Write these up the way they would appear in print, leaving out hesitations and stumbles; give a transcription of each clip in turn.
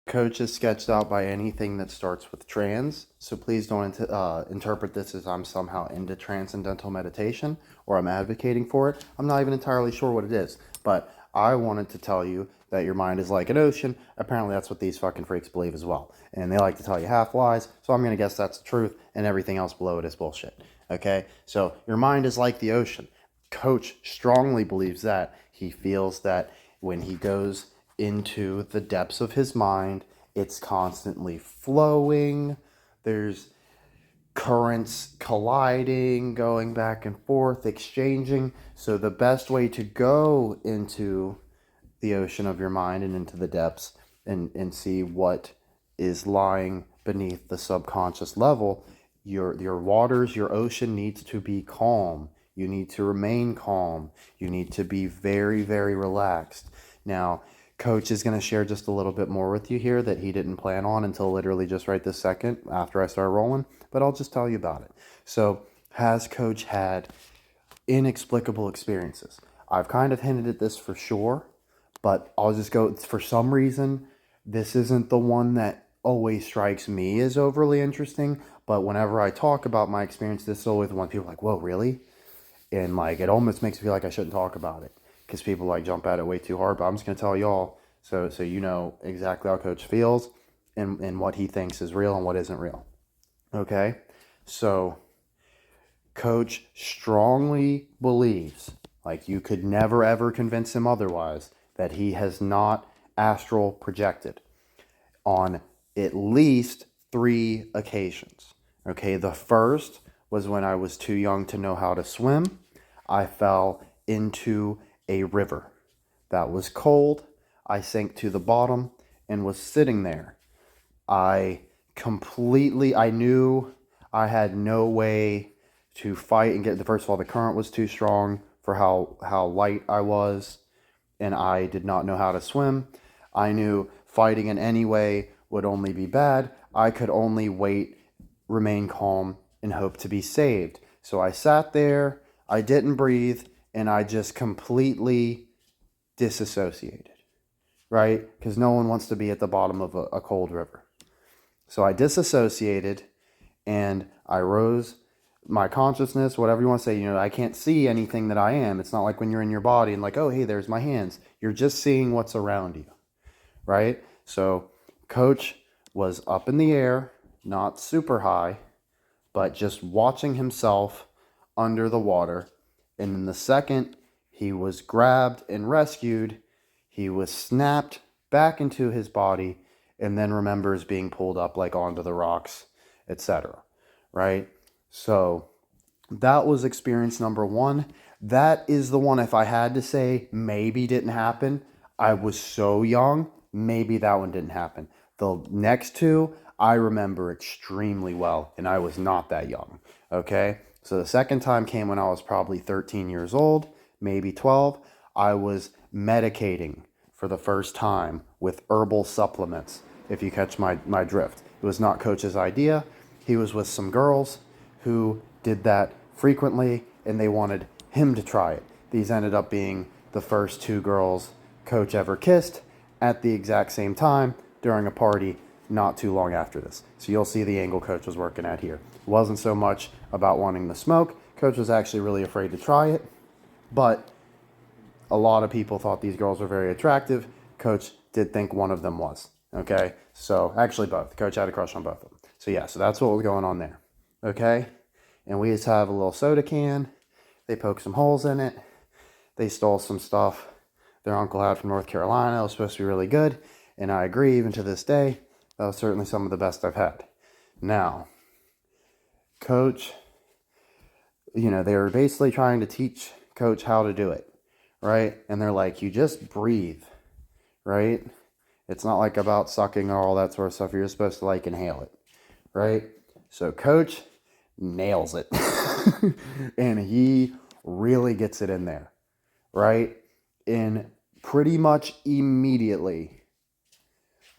Coach is sketched out by anything that starts with trans, so please don't interpret this as I'm somehow into transcendental meditation or I'm advocating for it. I'm not even entirely sure what it is, but I wanted to tell you that your mind is like an ocean. Apparently, that's what these fucking freaks believe as well. And they like to tell you half lies, so I'm going to guess that's the truth, and everything else below it is bullshit. Okay? So, your mind is like the ocean. Coach strongly believes that. He feels that when he goes into the depths of his mind, it's constantly flowing. There's currents colliding, going back and forth, exchanging. So, the best way to go into the ocean of your mind and into the depths and see what is lying beneath the subconscious level, your waters, your ocean needs to be calm. You need to remain calm. You need to be very, very relaxed. Now, Coach is going to share just a little bit more with you here that he didn't plan on until literally just right this second after I start rolling, but I'll just tell you about it. So, has Coach had inexplicable experiences? I've kind of hinted at this for sure, but I'll just go, for some reason, this isn't the one that always strikes me as overly interesting, but whenever I talk about my experience, this is always the one people are like, whoa, really? And like, it almost makes me feel like I shouldn't talk about it because people like jump at it way too hard, but I'm just going to tell y'all so you know exactly how Coach feels and what he thinks is real and what isn't real. Okay? So, Coach strongly believes, like you could never ever convince him otherwise, that he has not astral projected on at least 3 occasions. Okay, the first was when I was too young to know how to swim. I fell into a river that was cold. I sank to the bottom and was sitting there. I knew I had no way to fight and get, first of all, the current was too strong for how light I was, and I did not know how to swim. I knew fighting in any way would only be bad. I could only wait, remain calm, and hope to be saved. So I sat there, I didn't breathe, and I just completely disassociated, right? Because no one wants to be at the bottom of a cold river. So I disassociated and I rose my consciousness, whatever you want to say, I can't see anything that I am. It's not like when you're in your body and like, oh, hey, there's my hands. You're just seeing what's around you, right? So Coach was up in the air, not super high, but just watching himself under the water. And in the second he was grabbed and rescued, he was snapped back into his body and then remembers being pulled up like onto the rocks, etc. Right? So that was experience number one. That is the one, if I had to say, maybe didn't happen. I was so young, maybe that one didn't happen. The next two, I remember extremely well, and I was not that young. Okay? So the second time came when I was probably 13 years old, maybe 12. I was medicating for the first time with herbal supplements, if you catch my drift. It was not Coach's idea. He was with some girls who did that frequently, and they wanted him to try it. These ended up being the first 2 girls Coach ever kissed at the exact same time during a party not too long after this. So you'll see the angle Coach was working at here. It wasn't so much about wanting the smoke. Coach was actually really afraid to try it, but a lot of people thought these girls were very attractive. Coach did think one of them was. Okay? So actually both. Coach had a crush on both of them. So yeah, so that's what was going on there. Okay? And we just have a little soda can. They poked some holes in it. They stole some stuff their uncle had from North Carolina. It was supposed to be really good. And I agree, even to this day, that was certainly some of the best I've had. Now, Coach, they were basically trying to teach Coach how to do it, right? And they're like, you just breathe, right? It's not like about sucking or all that sort of stuff. You're just supposed to like inhale it, right? So Coach nails it. And he really gets it in there, right? And pretty much immediately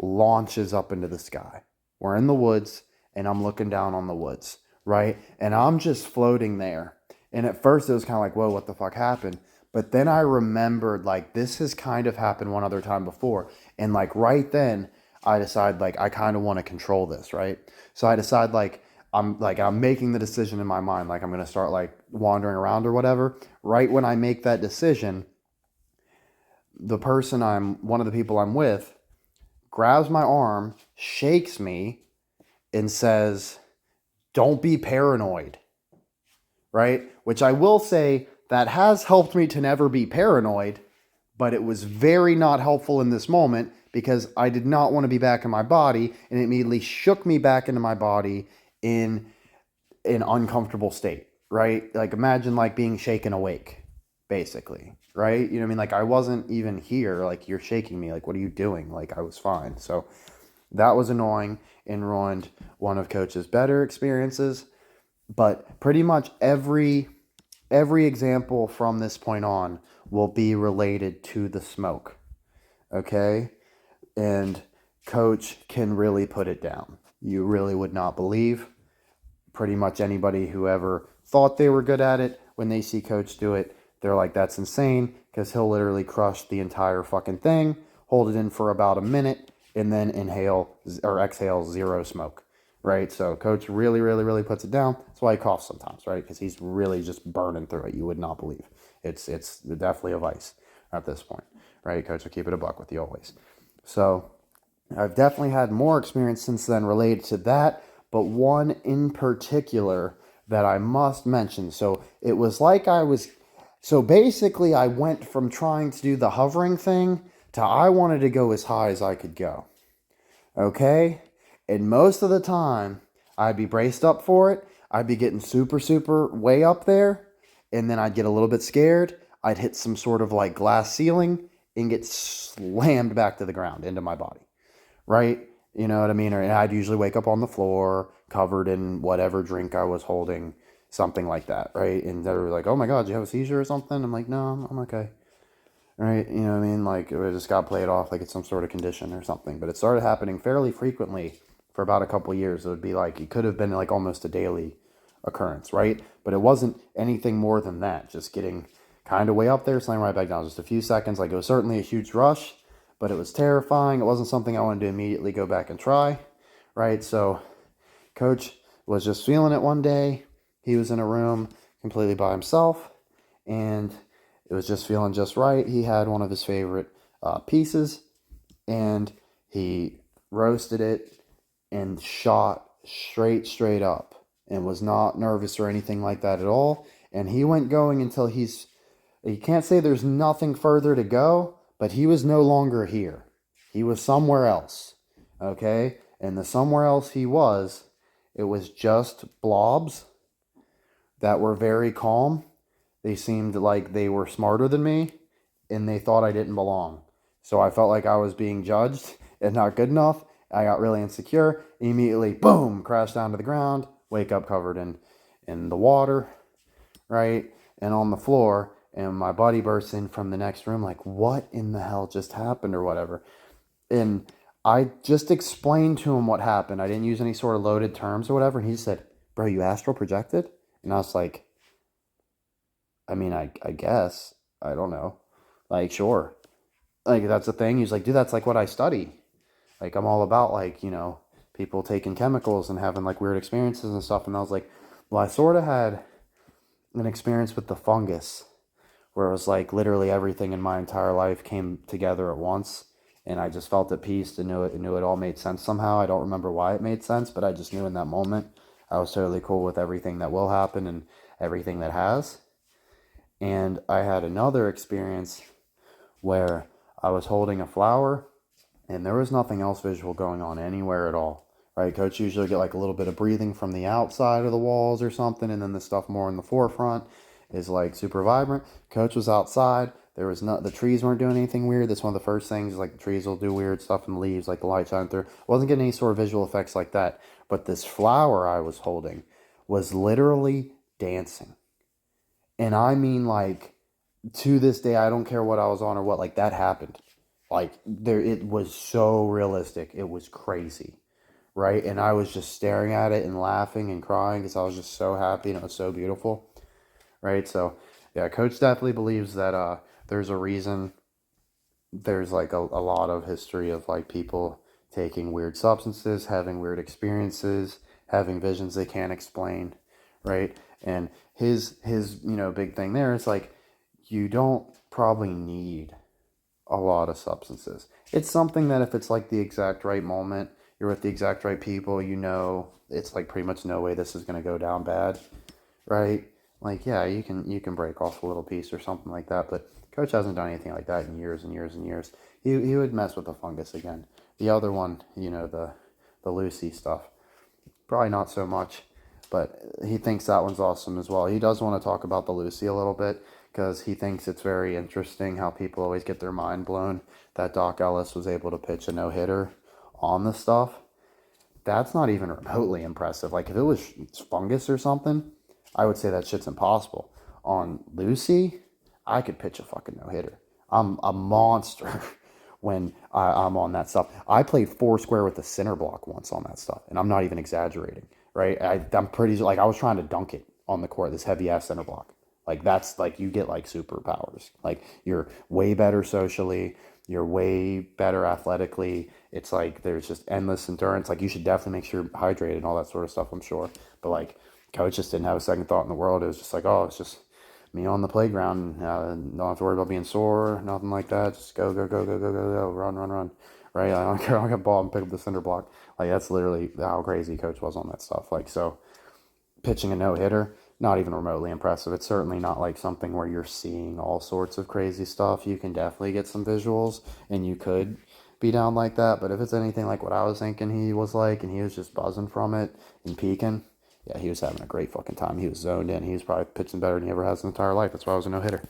launches up into the sky. We're in the woods, and I'm looking down on the woods, right? And I'm just floating there. And at first it was kind of like, whoa, what the fuck happened? But then I remembered, like, this has kind of happened one other time before. And like right then, I decide like I kind of want to control this, right? So I decide I'm making the decision in my mind, like I'm gonna start like wandering around or whatever. Right when I make that decision, one of the people I'm with grabs my arm, shakes me, and says, "Don't be paranoid." Right? Which I will say that has helped me to never be paranoid, but it was very not helpful in this moment because I did not want to be back in my body, and it immediately shook me back into my body in an uncomfortable state, right? Like imagine like being shaken awake, basically, right? You know what I mean? Like I wasn't even here, like you're shaking me, like what are you doing? Like I was fine. So that was annoying and ruined one of Coach's better experiences. But pretty much every example from this point on will be related to the smoke. Okay? And Coach can really put it down. You really would not believe. Pretty much anybody who ever thought they were good at it, when they see Coach do it, they're like, that's insane, because he'll literally crush the entire fucking thing, hold it in for about a minute, and then inhale or exhale zero smoke. Right? So Coach really, really, really puts it down. That's why he coughs sometimes, right? Because he's really just burning through it. You would not believe. It's definitely a vice at this point, right? Coach will keep it a buck with you always. So I've definitely had more experience since then related to that, but one in particular that I must mention. So it was like so basically I went from trying to do the hovering thing to I wanted to go as high as I could go. Okay? And most of the time, I'd be braced up for it. I'd be getting super, super way up there. And then I'd get a little bit scared. I'd hit some sort of like glass ceiling and get slammed back to the ground into my body. Right? You know what I mean? Or I'd usually wake up on the floor covered in whatever drink I was holding, something like that. Right? And they were like, oh my God, do you have a seizure or something? I'm like, no, I'm okay. Right? You know what I mean? Like it just got played off like it's some sort of condition or something. But it started happening fairly frequently for about a couple of years. It would be like it could have been like almost a daily occurrence, right? But it wasn't anything more than that. Just getting kind of way up there, slam right back down. Just a few seconds. Like it was certainly a huge rush, but it was terrifying. It wasn't something I wanted to immediately go back and try, right? So Coach was just feeling it one day. He was in a room completely by himself, and it was just feeling just right. He had one of his favorite pieces, and he roasted it and shot straight up and was not nervous or anything like that at all. And he went going until you can't say there's nothing further to go, but he was no longer here. He was somewhere else. Okay? And the somewhere else it was just blobs that were very calm. They seemed like they were smarter than me, and they thought I didn't belong. So I felt like I was being judged and not good enough. I got really insecure. Immediately, boom, crashed down to the ground, wake up covered in the water, right? And on the floor. And my buddy bursts in from the next room, like, what in the hell just happened or whatever. And I just explained to him what happened. I didn't use any sort of loaded terms or whatever. And he said, bro, you astral projected? And I was like, I mean, I guess. I don't know. Like, sure. Like, that's the thing. He's like, dude, that's like what I study. Like, I'm all about, like, people taking chemicals and having, like, weird experiences and stuff. And I was like, well, I sort of had an experience with the fungus where it was like literally everything in my entire life came together at once. And I just felt at peace and knew it all made sense somehow. I don't remember why it made sense, but I just knew in that moment I was totally cool with everything that will happen and everything that has. And I had another experience where I was holding a flower and there was nothing else visual going on anywhere at all. Right? Coach usually get like a little bit of breathing from the outside of the walls or something, and then the stuff more in the forefront is like super vibrant. Coach was outside. There was not the trees weren't doing anything weird. That's one of the first things. Like the trees will do weird stuff in the leaves, like the light shine through. I wasn't getting any sort of visual effects like that. But this flower I was holding was literally dancing. And I mean, like, to this day, I don't care what I was on or what, like, that happened. Like, it was so realistic. It was crazy, right? And I was just staring at it and laughing and crying because I was just so happy and it was so beautiful, right? So, yeah, Coach definitely believes that there's a reason. There's, like, a lot of history of, like, people taking weird substances, having weird experiences, having visions they can't explain, right? And his big thing there is like you don't probably need a lot of substances. It's something that if it's like the exact right moment, you're with the exact right people, it's like pretty much no way this is going to go down bad, right? Like yeah, you can break off a little piece or something like that, but coach hasn't done anything like that in years and years and years. He would mess with the fungus again. The other one, the Lucy stuff, probably not so much, but he thinks that one's awesome as well. He does want to talk about the Lucy a little bit because he thinks it's very interesting how people always get their mind blown that Doc Ellis was able to pitch a no hitter on the stuff. That's not even remotely impressive. Like if it was fungus or something, I would say that shit's impossible. On Lucy, I could pitch a fucking no hitter. I'm a monster when I'm on that stuff. I played four square with the center block once on that stuff, and I'm not even exaggerating, right? I'm pretty like I was trying to dunk it on the court, this heavy ass center block. Like that's like you get like superpowers. Like you're way better socially, you're way better athletically. It's like there's just endless endurance. Like you should definitely make sure you're hydrated and all that sort of stuff, I'm sure. But like coach just didn't have a second thought in the world. It was just like, oh, it's just me on the playground. Don't have to worry about being sore, nothing like that. Just go, go, go, go, go, go, go, run, run, run. Right? I don't care. I got ball and pick up the cinder block. Like that's literally how crazy coach was on that stuff. Like so, pitching a no hitter, not even remotely impressive. It's certainly not like something where you're seeing all sorts of crazy stuff. You can definitely get some visuals, and you could be down like that. But if it's anything like what I was thinking he was like, and he was just buzzing from it and peaking, yeah, he was having a great fucking time. He was zoned in. He was probably pitching better than he ever has in his entire life. That's why I was a no hitter.